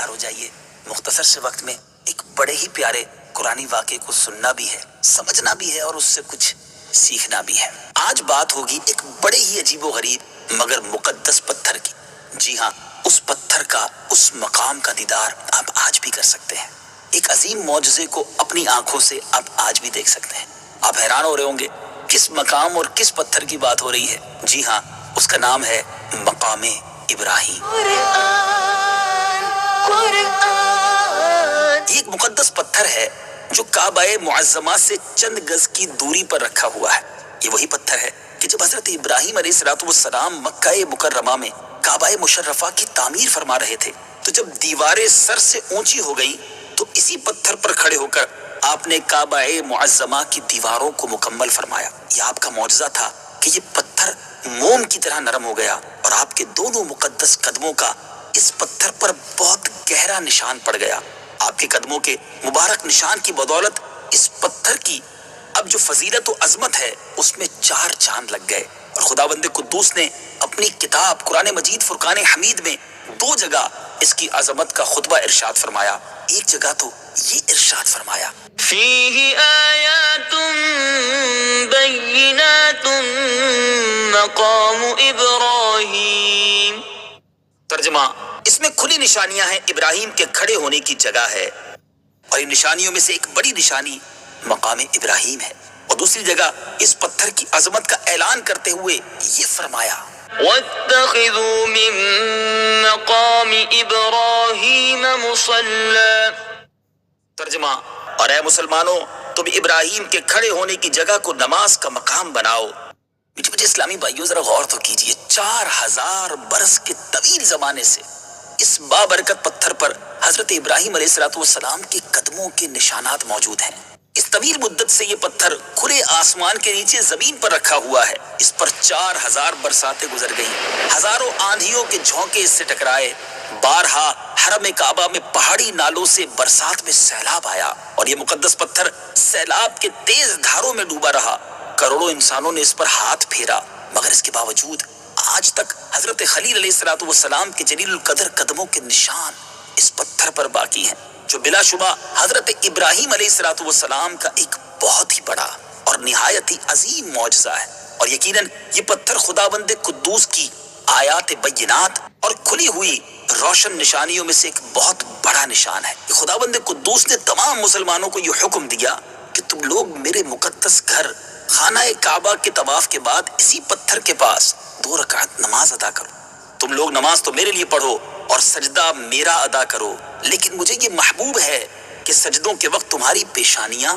تیار ہو جائیے، مختصر سے وقت میں ایک بڑے ہی پیارے قرآنی واقعے کو سننا بھی ہے، سمجھنا بھی ہے اور اس سے کچھ سیکھنا بھی ہے۔ آج بات ہوگی ایک بڑے ہی عجیب و غریب مگر مقدس پتھر کی۔ جی ہاں، اس پتھر کا، اس مقام کا دیدار آپ آج بھی کر سکتے ہیں۔ ایک عظیم معجزے کو اپنی آنکھوں سے آپ آج بھی دیکھ سکتے ہیں۔ آپ حیران ہو رہے ہوں گے کس مقام اور کس پتھر کی بات ہو رہی ہے؟ جی ہاں، اس کا نام ہے مقام ابراہیم۔ یہ ایک مقدس پتھر ہے جو کعبہ معظمہ سے چند گز کی دوری پر رکھا ہوا ہے۔ یہ وہی پتھر ہے کہ جب حضرت ابراہیم علیہ السلام مکہ مکرمہ میں کعبہ مشرفہ کی تعمیر فرما رہے تھے تو جب دیواریں سر سے اونچی ہو گئی تو اسی پتھر پر کھڑے ہو کر آپ نے کعبہ معظمہ کی دیواروں کو مکمل فرمایا۔ یہ آپ کا معجزہ تھا کہ یہ پتھر موم کی طرح نرم ہو گیا اور آپ کے دونوں مقدس قدموں کا اس پتھر پر بہت گہرا نشان پڑ گیا۔ آپ کے قدموں کے مبارک نشان کی بدولت اس پتھر کی اب جو فضیلت و عظمت ہے اس میں 4 چاند لگ گئے، اور خداوند قدوس نے اپنی کتاب قرآن مجید فرقان حمید میں 2 جگہ اس کی عظمت کا خطبہ ارشاد فرمایا۔ ایک جگہ تو یہ ارشاد فرمایا، فیہ آیات بینات مقام ابراہیم۔ ترجمہ، اس میں کھلی نشانیاں ہیں، ابراہیم کے کھڑے ہونے کی جگہ ہے، اور ان نشانیوں میں سے ایک بڑی نشانی مقام ابراہیم ہے۔ اور دوسری جگہ اس پتھر کی عظمت کا اعلان کرتے ہوئے یہ فرمایا، واتخذوا من مقام ابراہیم مصلی۔ ترجمہ، اور اے مسلمانوں، تم ابراہیم کے کھڑے ہونے کی جگہ کو نماز کا مقام بناؤ۔ مجھے اسلامی بھائیوں ذرا غور تو کیجئے، 4000 برس کے طویل زمانے سے اس بابرکت پتھر پر حضرت ابراہیم علیہ السلام کے قدموں کے نشانات موجود ہیں۔ اس طویل مدت سے یہ پتھر کھلے آسمان کے نیچے زمین پر رکھا ہوا ہے۔ اس پر 4000 برساتیں گزر گئیں، ہزاروں آندھیوں کے جھونکے اس سے ٹکرائے، بارہا حرم کعبہ میں پہاڑی نالوں سے برسات میں سیلاب آیا اور یہ مقدس پتھر سیلاب کے تیز دھاروں میں ڈوبا رہا۔ کروڑوں انسانوں نے اس پر ہاتھ پھیرا، مگر اس کے باوجود آج تک حضرت خلیل علیہ السلام کے جلیل القدر قدموں کے نشان اس پتھر پر باقی ہیں، جو بلا شبہ حضرت ابراہیم علیہ السلام کا ایک بہت ہی بڑا اور نہایت ہی عظیم معجزہ ہے۔ اور یقیناً یہ پتھر خداوند قدوس کی آیات بینات اور کھلی ہوئی روشن نشانیوں میں سے ایک بہت بڑا نشان ہے۔ خداوند قدوس نے تمام مسلمانوں کو یہ حکم دیا کہ تم لوگ میرے مقدس گھر خانہ کعبہ کے طواف کے بعد اسی پتھر کے پاس 2 رکعت نماز ادا کرو۔ تم لوگ نماز تو میرے لیے پڑھو اور سجدہ میرا ادا کرو، لیکن مجھے یہ محبوب ہے کہ سجدوں کے وقت تمہاری پیشانیاں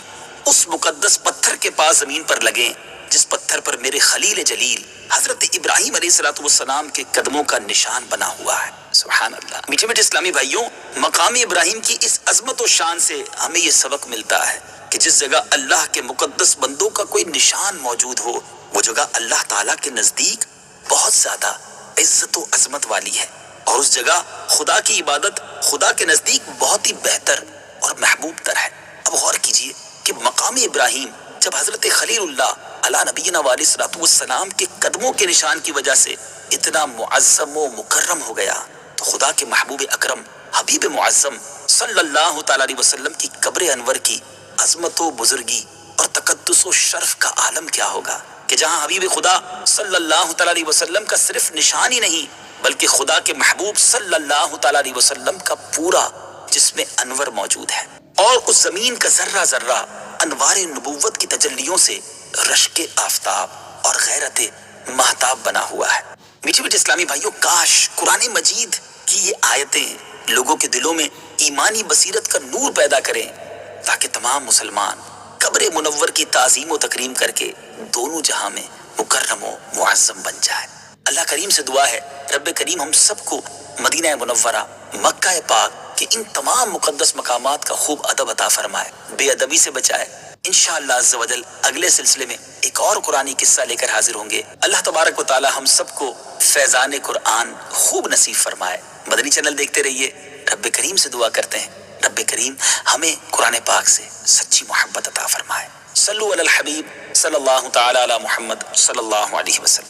اس مقدس پتھر کے پاس زمین پر لگیں جس پتھر پر میرے خلیل جلیل حضرت ابراہیم علیہ السلام کے قدموں کا نشان بنا ہوا ہے۔ سبحان اللہ۔ میٹھے میٹھے اسلامی بھائیوں، مقام ابراہیم کی اس عظمت و شان سے ہمیں یہ سبق ملتا ہے کہ جس جگہ اللہ کے مقدس بندوں کا کوئی نشان موجود ہو، وہ جگہ اللہ تعالیٰ کے نزدیک بہت زیادہ عزت و عظمت والی ہے، اور اس جگہ خدا کی عبادت خدا کے نزدیک بہت ہی بہتر اور محبوب تر ہے۔ اب غور کیجئے کہ مقام ابراہیم جب حضرت خلیل اللہ علی نبینا علیہ السلام کے قدموں کے نشان کی وجہ سے اتنا معظم و مکرم ہو گیا، تو خدا کے محبوب اکرم حبیب معظم صلی اللہ تعالی علیہ وسلم کی قبر انور کی عظمت و بزرگی اور تقدس و شرف کا عالم کیا ہوگا کہ جہاں حبیب خدا صلی اللہ تعالی علیہ وسلم کا صرف نشان ہی نہیں بلکہ خدا کے محبوب صلی اللہ تعالی علیہ وسلم کا پورا جسم انور موجود ہے، اور اس زمین کا ذرہ ذرہ انوار نبوت کی تجلیوں سے رشک آفتاب اور غیرت مہتاب بنا ہوا ہے۔ میٹھے میٹھے اسلامی بھائیوں، کاش قرآن مجید کی یہ آیتیں لوگوں کے دلوں میں ایمانی بصیرت کا نور پیدا کریں تاکہ تمام مسلمان قبر منور کی تعظیم و تکریم کر کے دونوں جہاں میں مکرم و معظم بن جائے۔ اللہ کریم سے دعا ہے رب کریم ہم سب کو مدینہ منورہ مکہ پاک کہ ان تمام مقدس مقامات کا خوب ادب عطا فرمائے، بے ادبی سے بچائے۔ انشاءاللہ عز و جل اگلے سلسلے میں ایک اور قرآنی قصہ لے کر حاضر ہوں گے۔ اللہ تبارک و تعالی ہم سب کو فیضان قرآن خوب نصیب فرمائے۔ مدنی چینل دیکھتے رہیے۔ رب کریم سے دعا کرتے ہیں رب کریم ہمیں قرآن پاک سے سچی محبت عطا فرمائے۔ صلو علی الحبیب صلی اللہ تعالی علی محمد صلی اللہ علیہ وسلم۔